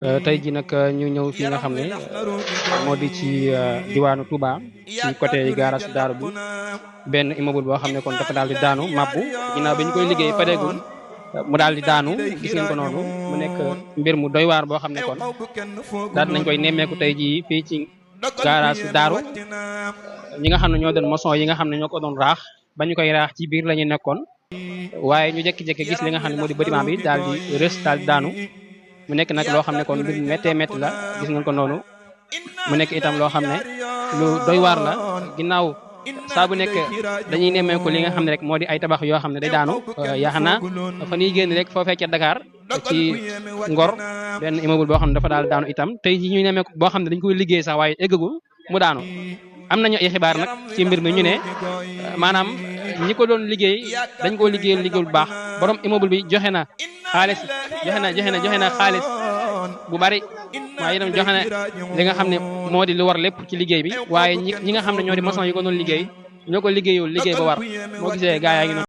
tey ji nag ñu ñëw fi nga xam ne moo di ci diwaanu Touba ci côté garage Daaru bi benn immeuble boo xam ne kon dafa daal di daanu mabbu ginnaaw bi ñu koy liggéey pareegul mu daal di daanu gis ngeen ko noonu mu nekk mbir mu doy waar boo xam ne kon daal nañ koy nemmeeku tey jii fii ci garage Daaru ñi nga xam ne ñoo doon maçon yi nga xam ne ñoo ko doon raax ba ñu koy raax ci biir la ñu nekkoon waaye ñu jékki-jékki gis li nga xam ne moo di bâtiment bi daal di rës daal di daanu. mu nekk nag loo xam ne kon mbir mu méttee métti la gis ngeen ko noonu mu nekk itam loo xam ne lu doy waar la ginnaaw saa bu nekk dañuy nemmeeku li nga xam ne rek moo di ay tabax yoo xam ne day daanu yaakaar naa fa ñuy génn rek foofee ca Dakar ci Ngor benn immeuble boo xam ne dafa daal daanu itam tey ji ñuy nemmeeku boo xam ne dañ koy liggéey sax waaye eggagul mu daanu. am nañu ay xibaar nag ci mbir mi ñu ne maanaam ñi ko doon liggéey dañ koo liggéeyal liggéey bu baax borom immeuble bi joxe na xaalis joxe na xaalis bu bari waaye itam joxe na li nga xam ne moo di lu war lépp ci liggéey bi waaye ñi nga xam ne ñoo di maçon yi ko doon liggéey ñoo ko liggéeyul liggéey ba war moo gisee gaa yaa ngi noonu